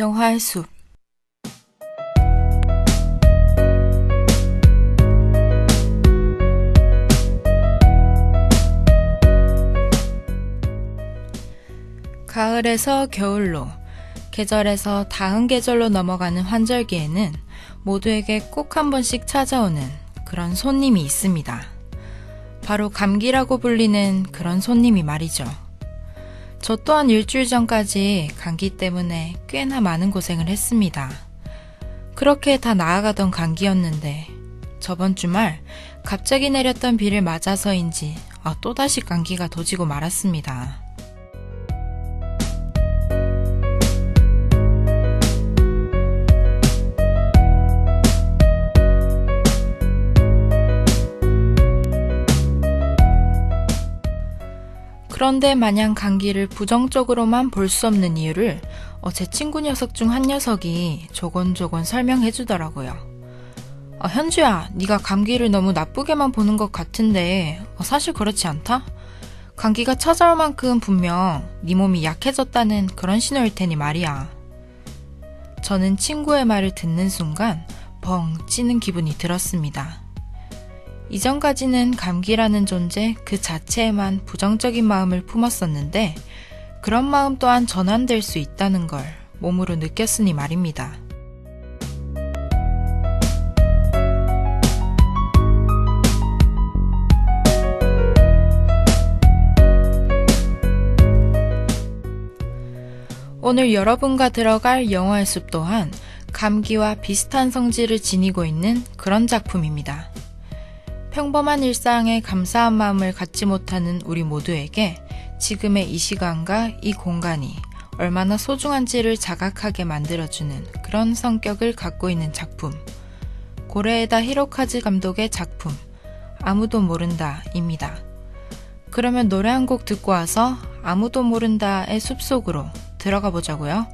영화의 숲. 가을에서 겨울로, 계절에서 다음 계절로 넘어가는 환절기에는 모두에게 꼭 한 번씩 찾아오는 그런 손님이 있습니다. 바로 감기라고 불리는 그런 손님이 말이죠. 저 또한 일주일 전까지 감기 때문에 꽤나 많은 고생을 했습니다. 그렇게 다 나아가던 감기였는데 저번 주말 갑자기 내렸던 비를 맞아서인지 또다시 감기가 도지고 말았습니다. 그런데 마냥 감기를 부정적으로만 볼 수 없는 이유를 제 친구 녀석 중 한 녀석이 조곤조곤 설명해 주더라고요. 현주야, 네가 감기를 너무 나쁘게만 보는 것 같은데 사실 그렇지 않다? 감기가 찾아올 만큼 분명 네 몸이 약해졌다는 그런 신호일 테니 말이야. 저는 친구의 말을 듣는 순간 벙 찌는 기분이 들었습니다. 이전까지는 감기라는 존재 그 자체에만 부정적인 마음을 품었었는데 그런 마음 또한 전환될 수 있다는 걸 몸으로 느꼈으니 말입니다. 오늘 여러분과 들어갈 영화의 숲 또한 감기와 비슷한 성질을 지니고 있는 그런 작품입니다. 평범한 일상에 감사한 마음을 갖지 못하는 우리 모두에게 지금의 이 시간과 이 공간이 얼마나 소중한지를 자각하게 만들어주는 그런 성격을 갖고 있는 작품. 고레에다 히로카즈 감독의 작품 아무도 모른다입니다. 그러면 노래 한 곡 듣고 와서 아무도 모른다의 숲속으로 들어가 보자고요.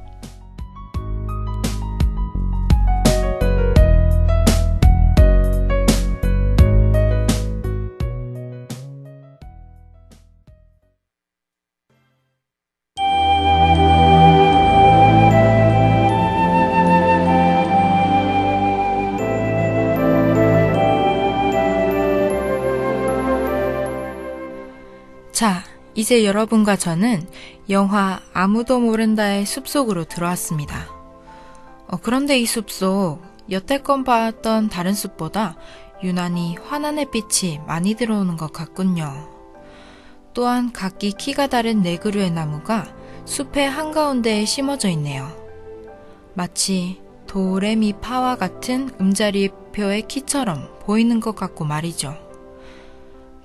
자, 이제 여러분과 저는 영화 아무도 모른다의 숲속으로 들어왔습니다. 그런데 이 숲속, 여태껏 봤던 다른 숲보다 유난히 환한 햇빛이 많이 들어오는 것 같군요. 또한 각기 키가 다른 네 그루의 나무가 숲의 한가운데에 심어져 있네요. 마치 도레미파와 같은 음자리표의 키처럼 보이는 것 같고 말이죠.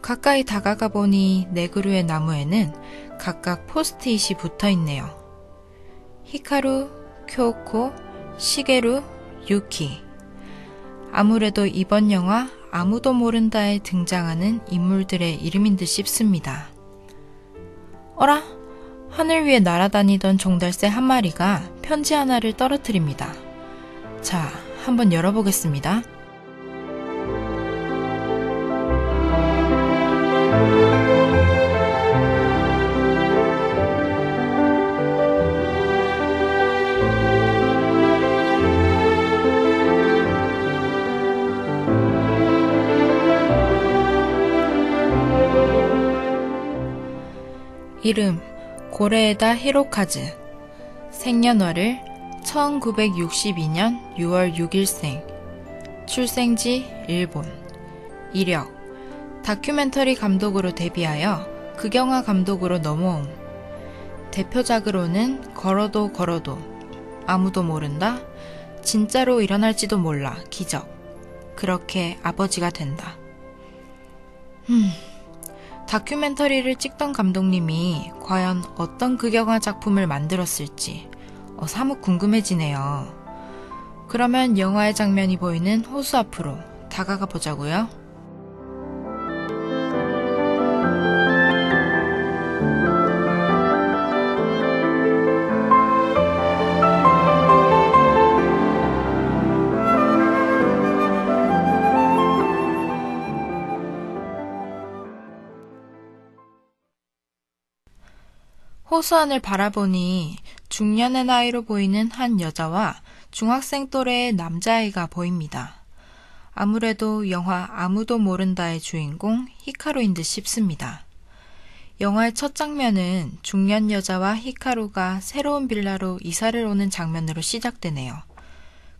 가까이 다가가 보니 네 그루의 나무에는 각각 포스트잇이 붙어 있네요. 히카루, 쿄코, 시게루, 유키. 아무래도 이번 영화 아무도 모른다에 등장하는 인물들의 이름인 듯 싶습니다. 어라? 하늘 위에 날아다니던 종달새 한 마리가 편지 하나를 떨어뜨립니다. 자, 한번 열어보겠습니다. 이름 고레에다 히로카즈. 생년월일 1962년 6월 6일생. 출생지 일본. 이력 다큐멘터리 감독으로 데뷔하여 극영화 감독으로 넘어옴. 대표작으로는 걸어도 걸어도, 아무도 모른다, 진짜로 일어날지도 몰라, 기적, 그렇게 아버지가 된다. 다큐멘터리를 찍던 감독님이 과연 어떤 극영화 작품을 만들었을지 사뭇 궁금해지네요. 그러면 영화의 장면이 보이는 호수 앞으로 다가가 보자고요. 호수안을 바라보니 중년의 나이로 보이는 한 여자와 중학생 또래의 남자아이가 보입니다. 아무래도 영화 아무도 모른다의 주인공 히카루인 듯 싶습니다. 영화의 첫 장면은 중년 여자와 히카루가 새로운 빌라로 이사를 오는 장면으로 시작되네요.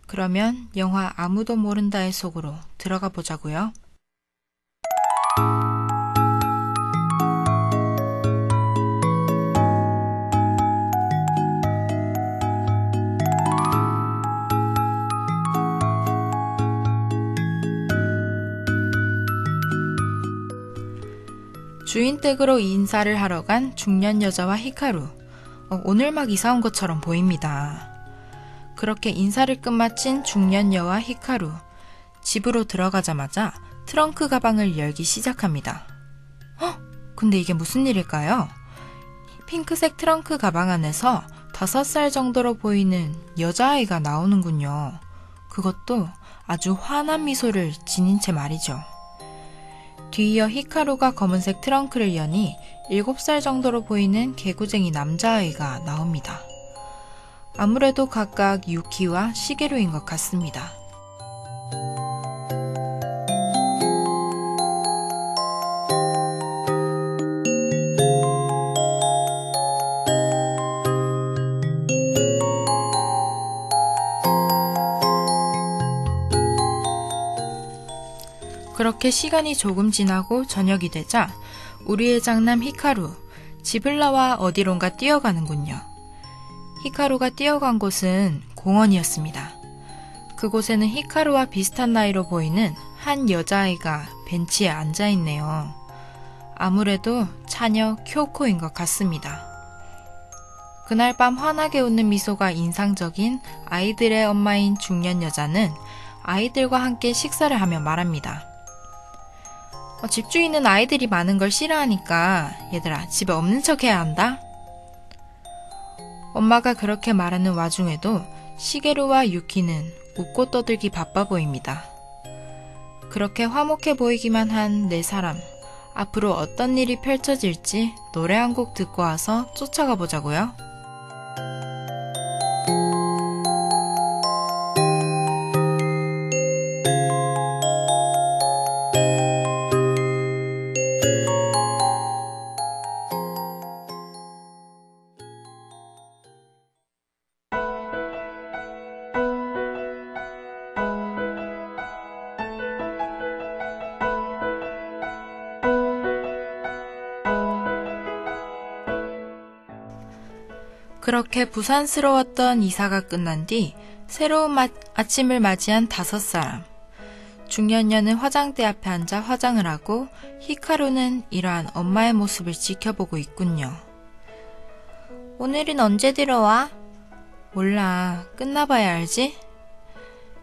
그러면 영화 아무도 모른다의 속으로 들어가 보자고요. 주인 댁으로 인사를 하러 간 중년 여자와 히카루. 오늘 막 이사 온 것처럼 보입니다. 그렇게 인사를 끝마친 중년 여와 히카루. 집으로 들어가자마자 트렁크 가방을 열기 시작합니다. 근데 이게 무슨 일일까요? 핑크색 트렁크 가방 안에서 5살 정도로 보이는 여자아이가 나오는군요. 그것도 아주 환한 미소를 지닌 채 말이죠. 뒤이어 히카루가 검은색 트렁크를 여니 7살 정도로 보이는 개구쟁이 남자아이가 나옵니다. 아무래도 각각 유키와 시게루인 것 같습니다. 그렇게 시간이 조금 지나고 저녁이 되자 우리의 장남 히카루, 집을 나와 어디론가 뛰어가는군요. 히카루가 뛰어간 곳은 공원이었습니다. 그곳에는 히카루와 비슷한 나이로 보이는 한 여자아이가 벤치에 앉아있네요. 아무래도 차녀 쿄코인 것 같습니다. 그날 밤 환하게 웃는 미소가 인상적인 아이들의 엄마인 중년 여자는 아이들과 함께 식사를 하며 말합니다. 집주인은 아이들이 많은 걸 싫어하니까 얘들아 집에 없는 척 해야 한다. 엄마가 그렇게 말하는 와중에도 시게루와 유키는 웃고 떠들기 바빠 보입니다. 그렇게 화목해 보이기만 한 네 사람. 앞으로 어떤 일이 펼쳐질지 노래 한 곡 듣고 와서 쫓아가 보자고요. 그렇게 부산스러웠던 이사가 끝난 뒤 새로운 아침을 맞이한 5사람. 중년녀는 화장대 앞에 앉아 화장을 하고 히카루는 이러한 엄마의 모습을 지켜보고 있군요. 오늘은 언제 들어와? 몰라. 끝나봐야 알지?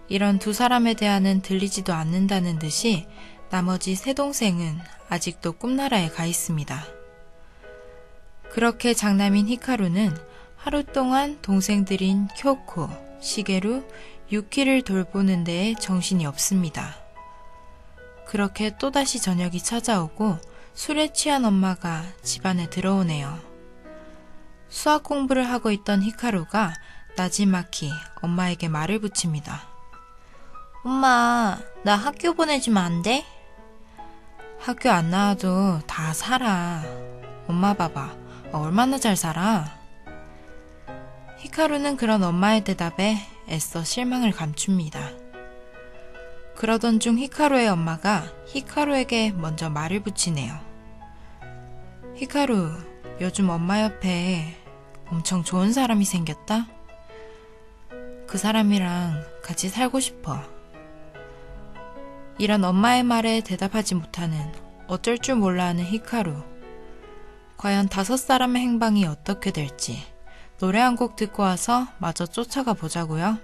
이런 두 사람의 대화는 들리지도 않는다는 듯이 나머지 세 동생은 아직도 꿈나라에 가 있습니다. 그렇게 장남인 히카루는 하루 동안 동생들인 쿄코, 시게루, 유키를 돌보는 데에 정신이 없습니다. 그렇게 또다시 저녁이 찾아오고 술에 취한 엄마가 집안에 들어오네요. 수학 공부를 하고 있던 히카루가 나지막히 엄마에게 말을 붙입니다. 엄마, 나 학교 보내주면 안 돼? 학교 안 나와도 다 살아. 엄마 봐봐. 얼마나 잘 살아? 히카루는 그런 엄마의 대답에 애써 실망을 감춥니다. 그러던 중 히카루의 엄마가 히카루에게 먼저 말을 붙이네요. 히카루, 요즘 엄마 옆에 엄청 좋은 사람이 생겼다? 그 사람이랑 같이 살고 싶어. 이런 엄마의 말에 대답하지 못하는 어쩔 줄 몰라 하는 히카루. 과연 5사람의 행방이 어떻게 될지 노래 한 곡 듣고 와서 마저 쫓아가 보자고요.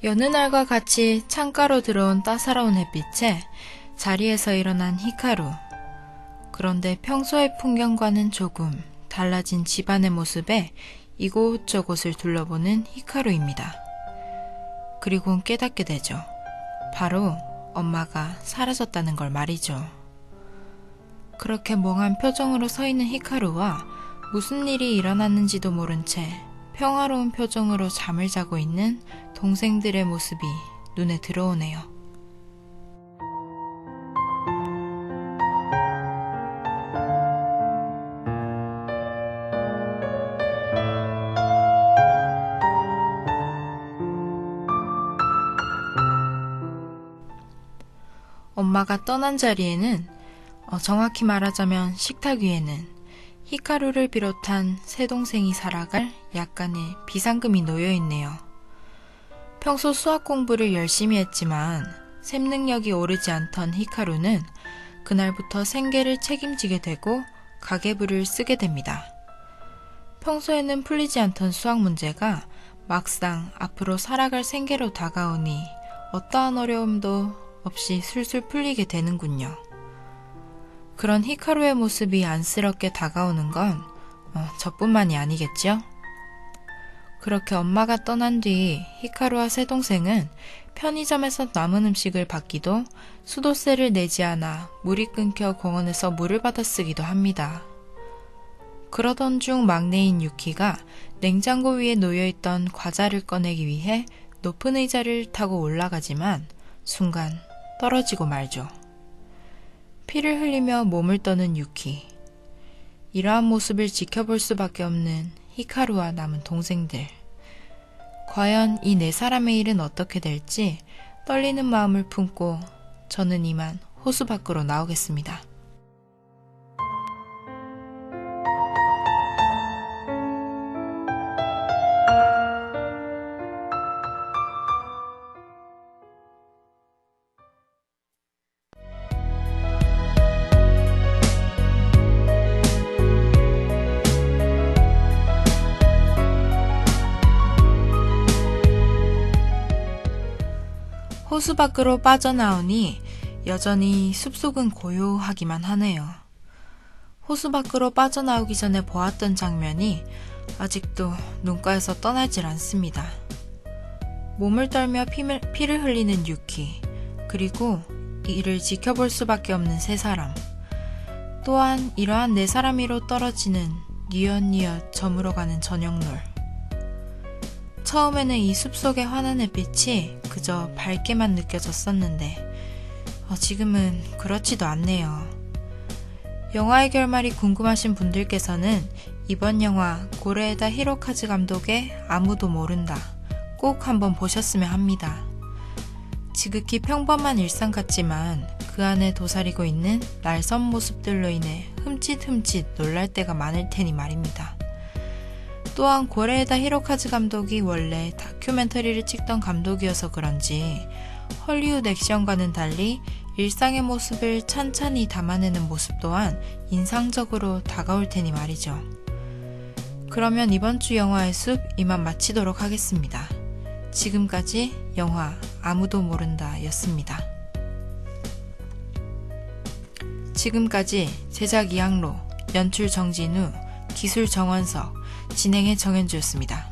여느 날과 같이 창가로 들어온 따사로운 햇빛에 자리에서 일어난 히카루. 그런데 평소의 풍경과는 조금 달라진 집안의 모습에 이곳저곳을 둘러보는 히카루입니다. 그리고 깨닫게 되죠. 바로 엄마가 사라졌다는 걸 말이죠. 그렇게 멍한 표정으로 서 있는 히카루와 무슨 일이 일어났는지도 모른 채 평화로운 표정으로 잠을 자고 있는 동생들의 모습이 눈에 들어오네요. 엄마가 떠난 자리에는 정확히 말하자면 식탁 위에는 히카루를 비롯한 세 동생이 살아갈 약간의 비상금이 놓여있네요. 평소 수학 공부를 열심히 했지만 셈 능력이 오르지 않던 히카루는 그날부터 생계를 책임지게 되고 가계부를 쓰게 됩니다. 평소에는 풀리지 않던 수학 문제가 막상 앞으로 살아갈 생계로 다가오니 어떠한 어려움도 없이 술술 풀리게 되는군요. 그런 히카루의 모습이 안쓰럽게 다가오는 건 저뿐만이 아니겠죠? 그렇게 엄마가 떠난 뒤 히카루와 새 동생은 편의점에서 남은 음식을 받기도 수도세를 내지 않아 물이 끊겨 공원에서 물을 받아 쓰기도 합니다. 그러던 중 막내인 유키가 냉장고 위에 놓여있던 과자를 꺼내기 위해 높은 의자를 타고 올라가지만 순간 떨어지고 말죠. 피를 흘리며 몸을 떠는 유키. 이러한 모습을 지켜볼 수밖에 없는 히카루와 남은 동생들. 과연 이 네 사람의 일은 어떻게 될지 떨리는 마음을 품고 저는 이만 호수 밖으로 나오겠습니다. 호수 밖으로 빠져나오니 여전히 숲속은 고요하기만 하네요. 호수 밖으로 빠져나오기 전에 보았던 장면이 아직도 눈가에서 떠나질 않습니다. 몸을 떨며 피를 흘리는 유키, 그리고 이를 지켜볼 수밖에 없는 세 사람. 또한 이러한 네 사람 위로 떨어지는 뉘엿뉘엿 저물어가는 저녁놀. 처음에는 이 숲속의 환한 햇빛이 그저 밝게만 느껴졌었는데 지금은 그렇지도 않네요. 영화의 결말이 궁금하신 분들께서는 이번 영화 고레에다 히로카즈 감독의 아무도 모른다 꼭 한번 보셨으면 합니다. 지극히 평범한 일상 같지만 그 안에 도사리고 있는 날선 모습들로 인해 흠칫흠칫 놀랄 때가 많을 테니 말입니다. 또한 고레에다 히로카즈 감독이 원래 다큐멘터리를 찍던 감독이어서 그런지 헐리우드 액션과는 달리 일상의 모습을 찬찬히 담아내는 모습 또한 인상적으로 다가올 테니 말이죠. 그러면 이번 주 영화의 숲 이만 마치도록 하겠습니다. 지금까지 영화 아무도 모른다 였습니다. 지금까지 제작 이항로, 연출 정진우, 기술 정원석, 진행의 정현주였습니다.